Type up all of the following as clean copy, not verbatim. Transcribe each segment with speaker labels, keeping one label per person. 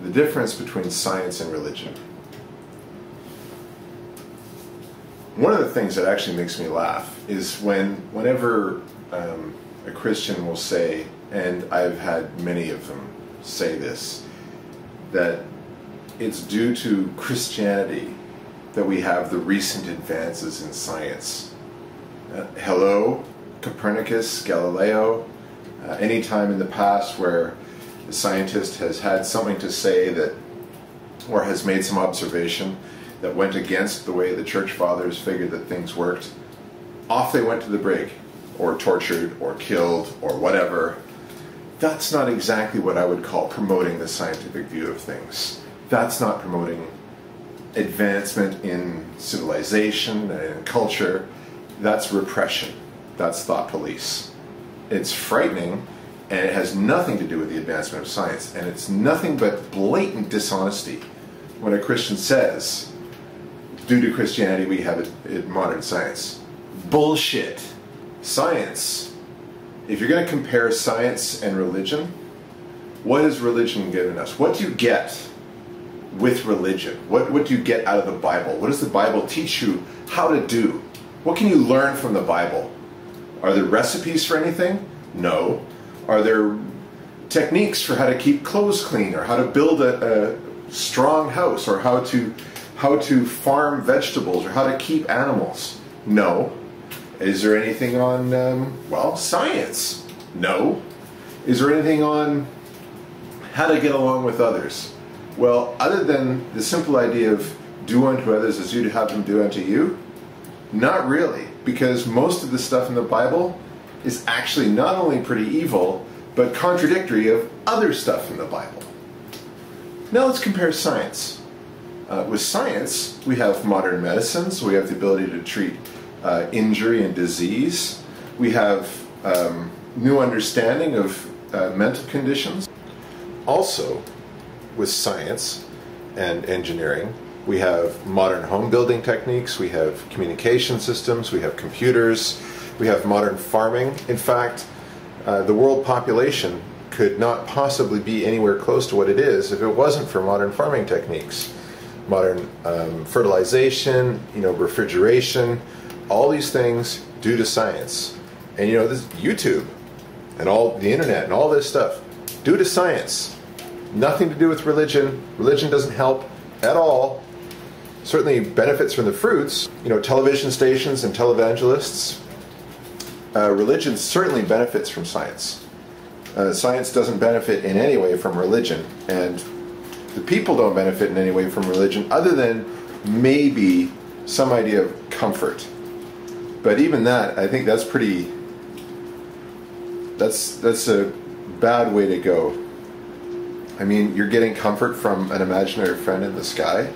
Speaker 1: the difference between science and religion. One of the things that actually makes me laugh is whenever a Christian will say, and I've had many of them say this, that it's due to Christianity that we have the recent advances in science. Hello, Copernicus, Galileo, any time in the past where a scientist has had something to say that, or has made some observation that went against the way the church fathers figured that things worked, off they went to the brig, or tortured, or killed, or whatever. That's not exactly what I would call promoting the scientific view of things. That's not promoting advancement in civilization and in culture. That's repression. That's thought police. It's frightening, and it has nothing to do with the advancement of science, and it's nothing but blatant dishonesty when a Christian says, due to Christianity we have modern science. Bullshit. Science. If you're going to compare science and religion, what has religion given us? What do you get with religion? What do you get out of the Bible? What does the Bible teach you how to do? What can you learn from the Bible? Are there recipes for anything? No. Are there techniques for how to keep clothes clean, or how to build a strong house, or how to farm vegetables, or how to keep animals? No. Is there anything on, well, science? No. Is there anything on how to get along with others? Well, other than the simple idea of do unto others as you'd have them do unto you, not really, because most of the stuff in the Bible is actually not only pretty evil, but contradictory of other stuff in the Bible. Now let's compare science. With science, we have modern medicine, so we have the ability to treat injury and disease. We have new understanding of mental conditions. Also, with science and engineering, we have modern home building techniques, we have communication systems, we have computers, we have modern farming. In fact, the world population could not possibly be anywhere close to what it is if it wasn't for modern farming techniques. Modern fertilization, refrigeration, all these things due to science. And this YouTube and all the internet and all this stuff due to science. Nothing to do with religion. Religion doesn't help at all. Certainly benefits from the fruits. Television stations and televangelists. Religion certainly benefits from science. Science doesn't benefit in any way from religion, and the people don't benefit in any way from religion other than maybe some idea of comfort. But even that, I think that's a bad way to go. I mean, you're getting comfort from an imaginary friend in the sky.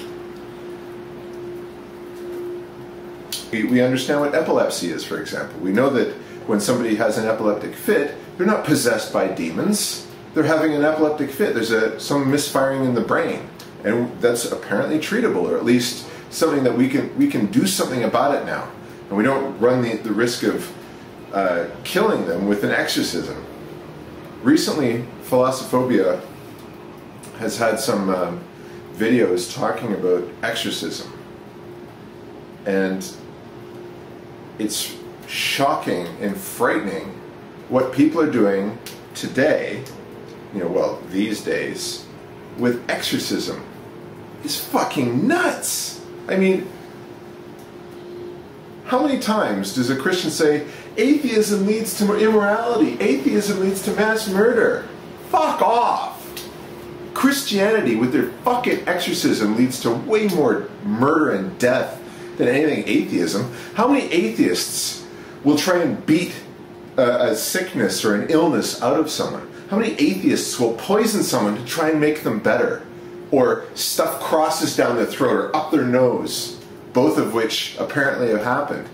Speaker 1: We understand what epilepsy is, for example. We know that when somebody has an epileptic fit, they're not possessed by demons. They're having an epileptic fit. There's some misfiring in the brain, and that's apparently treatable, or at least something that we can do something about it now, and we don't run the risk of killing them with an exorcism. Recently, Philosophobia has had some videos talking about exorcism, and it's shocking and frightening what people are doing today, these days, with exorcism. It's fucking nuts. I mean, how many times does a Christian say, atheism leads to immorality, atheism leads to mass murder? Fuck off. Christianity, with their fucking exorcism, leads to way more murder and death than anything atheism. How many atheists will try and beat a sickness or an illness out of someone? How many atheists will poison someone to try and make them better? Or stuff crosses down their throat or up their nose, both of which apparently have happened.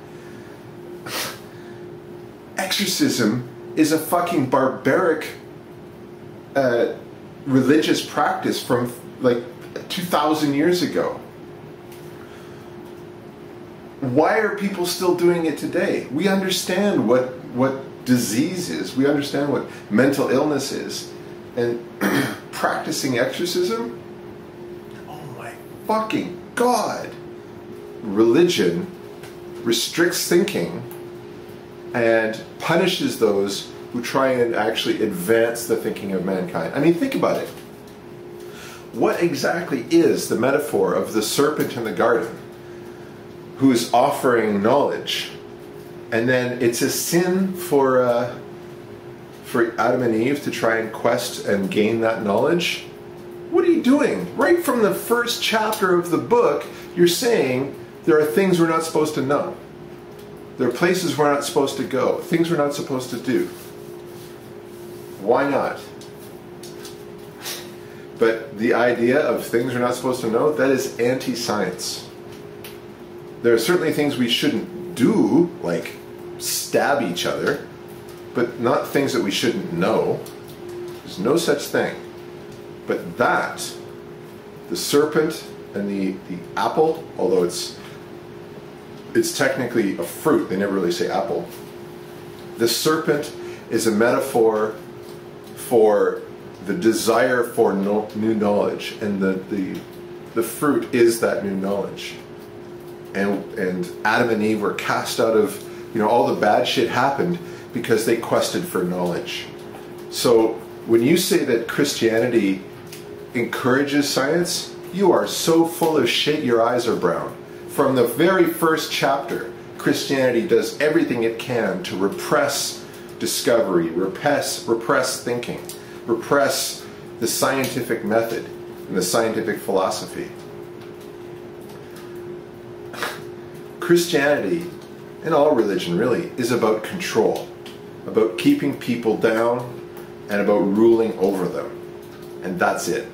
Speaker 1: Exorcism is a fucking barbaric religious practice from like 2,000 years ago. Why are people still doing it today? We understand what disease is. We understand what mental illness is. And practicing exorcism? fucking God, religion restricts thinking and punishes those who try and actually advance the thinking of mankind. I mean, think about it. What exactly is the metaphor of the serpent in the garden who is offering knowledge? And then it's a sin for Adam and Eve to try and quest and gain that knowledge? What are you doing? Right from the first chapter of the book, you're saying there are things we're not supposed to know. There are places we're not supposed to go, things we're not supposed to do. Why not? But the idea of things we're not supposed to know, that is anti-science. There are certainly things we shouldn't do, like stab each other, but not things that we shouldn't know. There's no such thing. But that, the serpent and the apple, although it's technically a fruit, they never really say apple. The serpent is a metaphor for the desire for new knowledge, and the fruit is that new knowledge. And Adam and Eve were cast out of, all the bad shit happened because they quested for knowledge. So when you say that Christianity encourages science, you are so full of shit your eyes are brown. From the very first chapter, Christianity does everything it can to repress discovery, repress thinking, repress the scientific method and the scientific philosophy. Christianity, and all religion really, is about control, about keeping people down and about ruling over them. And that's it.